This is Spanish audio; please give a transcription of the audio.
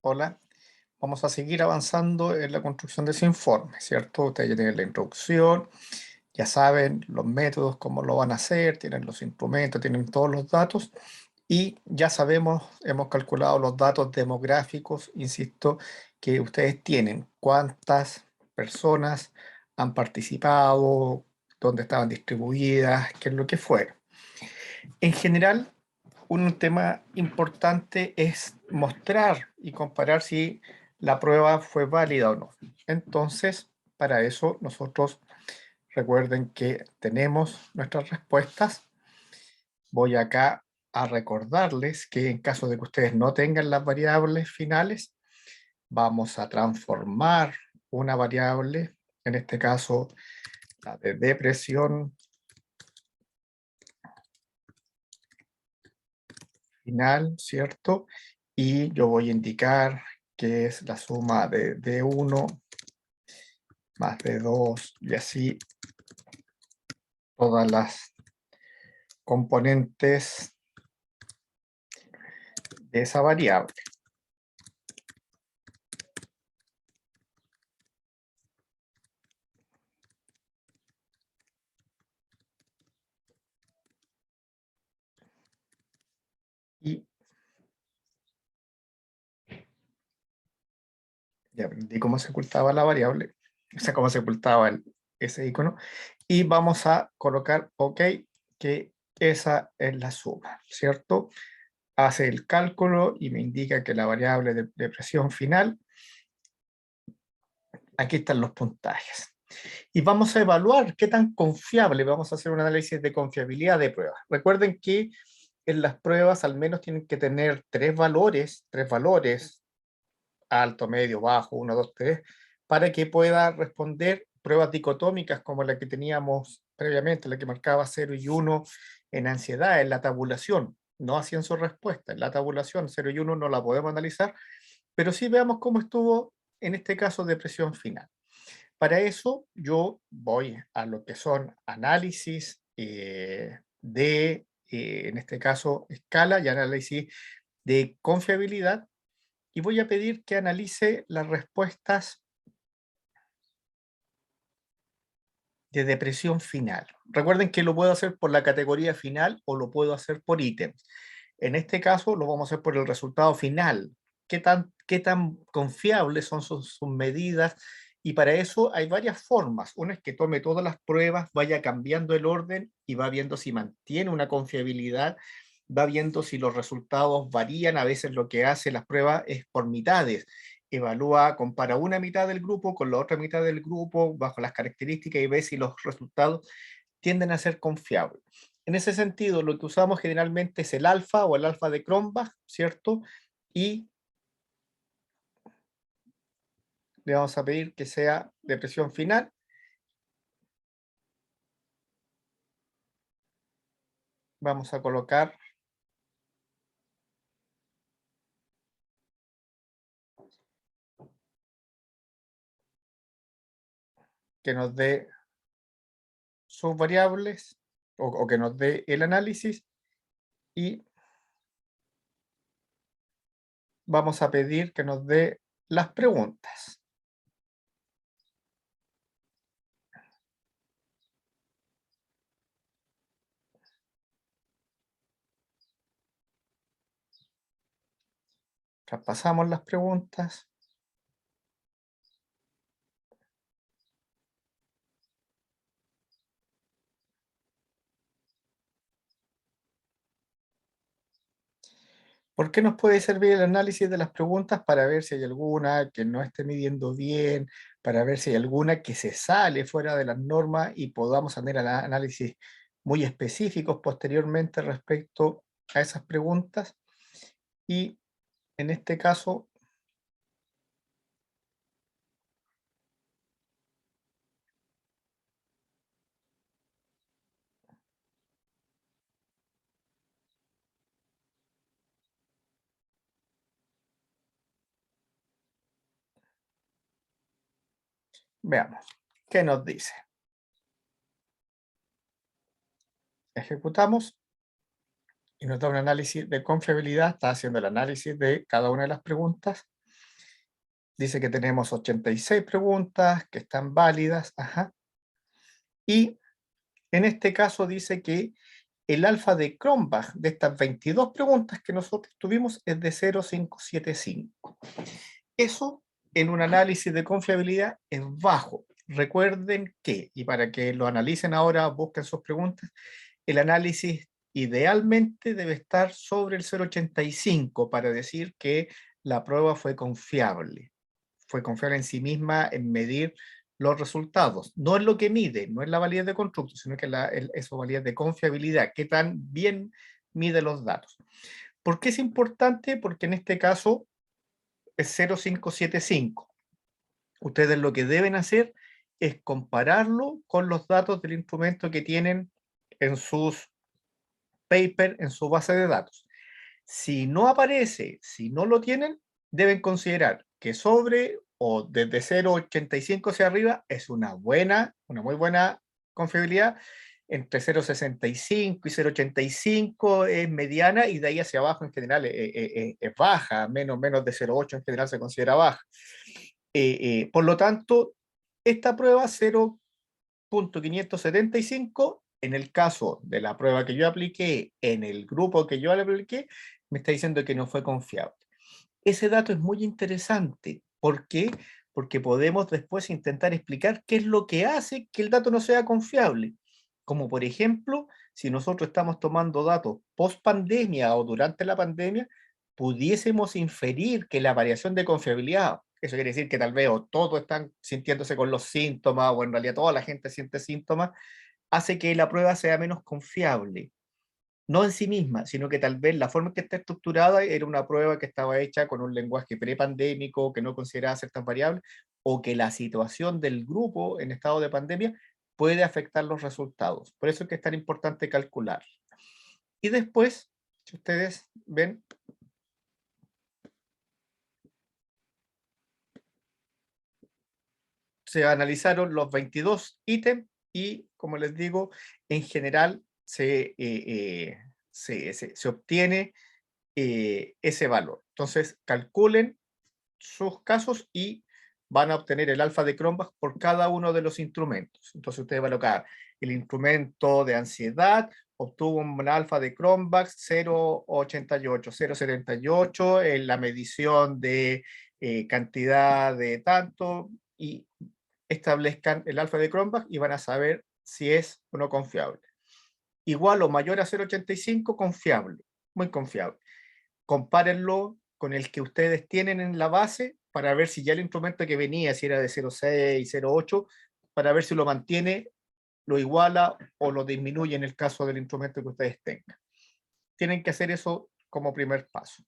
Hola, vamos a seguir avanzando en la construcción de ese informe, ¿cierto? Ustedes ya tienen la introducción, ya saben los métodos, cómo lo van a hacer, tienen los instrumentos, tienen todos los datos y ya sabemos, hemos calculado los datos demográficos, insisto, que ustedes tienen, cuántas personas han participado, dónde estaban distribuidas, qué es lo que fuera. En general, un tema importante es mostrar y comparar si la prueba fue válida o no. Entonces, para eso nosotros recuerden que tenemos nuestras respuestas. Voy acá a recordarles que en caso de que ustedes no tengan las variables finales, vamos a transformar una variable, en este caso la de depresión final, ¿cierto? Y yo voy a indicar que es la suma de D1 más D2 y así todas las componentes de esa variable. Y ya aprendí cómo se ocultaba la variable, o sea, cómo se ocultaba ese icono. Y vamos a colocar OK, que esa es la suma, ¿cierto? Hace el cálculo y me indica que la variable de presión final, aquí están los puntajes. Y vamos a evaluar qué tan confiable, vamos a hacer un análisis de confiabilidad de pruebas. Recuerden que en las pruebas al menos tienen que tener tres valores, alto, medio, bajo, 1, 2, 3, para que pueda responder pruebas dicotómicas como la que teníamos previamente, la que marcaba 0 y 1 en ansiedad, en la tabulación. No hacían su respuesta. En la tabulación 0 y 1 no la podemos analizar, pero sí veamos cómo estuvo en este caso de presión final. Para eso yo voy a lo que son análisis en este caso, escala y análisis de confiabilidad, y voy a pedir que analice las respuestas de depresión final. Recuerden que lo puedo hacer por la categoría final o lo puedo hacer por ítems. En este caso lo vamos a hacer por el resultado final. Qué tan confiables son sus medidas? Y para eso hay varias formas. Una es que tome todas las pruebas, vaya cambiando el orden y va viendo si mantiene una confiabilidad, va viendo si los resultados varían. A veces lo que hace las pruebas es por mitades. Evalúa, compara una mitad del grupo con la otra mitad del grupo bajo las características y ve si los resultados tienden a ser confiables. En ese sentido, lo que usamos generalmente es el alfa o el alfa de Cronbach, ¿cierto? Y le vamos a pedir que sea de presión final. Vamos a colocar que nos dé sus variables o que nos dé el análisis, y vamos a pedir que nos dé las preguntas. Traspasamos las preguntas. ¿Por qué nos puede servir el análisis de las preguntas? Para ver si hay alguna que no esté midiendo bien, para ver si hay alguna que se sale fuera de las normas y podamos hacer análisis muy específicos posteriormente respecto a esas preguntas. Y en este caso, veamos, ¿qué nos dice? Ejecutamos y nos da un análisis de confiabilidad, está haciendo el análisis de cada una de las preguntas. Dice que tenemos 86 preguntas que están válidas. Ajá. Y en este caso dice que el alfa de Cronbach de estas 22 preguntas que nosotros tuvimos es de 0,575. Eso en un análisis de confiabilidad es bajo. Recuerden que, y para que lo analicen ahora, busquen sus preguntas, el análisis idealmente debe estar sobre el 0,85 para decir que la prueba fue confiable. Fue confiable en sí misma en medir los resultados. No es lo que mide, no es la validez de constructo, sino que es su validez de confiabilidad, qué tan bien mide los datos. ¿Por qué es importante? Porque en este caso es 0,575. Ustedes lo que deben hacer es compararlo con los datos del instrumento que tienen en sus papers, en su base de datos. Si no aparece, si no lo tienen, deben considerar que sobre o desde 0,85 hacia arriba es una muy buena confiabilidad. Entre 0,65 y 0,85 es mediana y de ahí hacia abajo en general es baja, menos de 0,8 en general se considera baja. Por lo tanto, esta prueba 0,575, en el caso de la prueba que yo apliqué, en el grupo que yo le apliqué, me está diciendo que no fue confiable. Ese dato es muy interesante. ¿Por qué? Porque podemos después intentar explicar qué es lo que hace que el dato no sea confiable. Como por ejemplo, si nosotros estamos tomando datos post pandemia o durante la pandemia, pudiésemos inferir que la variación de confiabilidad, eso quiere decir que tal vez o todos están sintiéndose con los síntomas o en realidad toda la gente siente síntomas, hace que la prueba sea menos confiable. No en sí misma, sino que tal vez la forma en que está estructurada era una prueba que estaba hecha con un lenguaje prepandémico, que no consideraba ciertas variables, o que la situación del grupo en estado de pandemia puede afectar los resultados. Por eso es que es tan importante calcular. Y después, si ustedes ven, se analizaron los 22 ítems y, como les digo, en general se obtiene ese valor. Entonces, calculen sus casos y van a obtener el alfa de Cronbach por cada uno de los instrumentos. Entonces, ustedes van a colocar el instrumento de ansiedad, obtuvo un alfa de Cronbach 0,88, 0,78 en la medición de cantidad de tanto y establezcan el alfa de Cronbach y van a saber si es o no confiable. Igual o mayor a 0,85, confiable, muy confiable. Compárenlo con el que ustedes tienen en la base para ver si ya el instrumento que venía, si era de 0,6, 0,8, para ver si lo mantiene, lo iguala o lo disminuye en el caso del instrumento que ustedes tengan. Tienen que hacer eso como primer paso.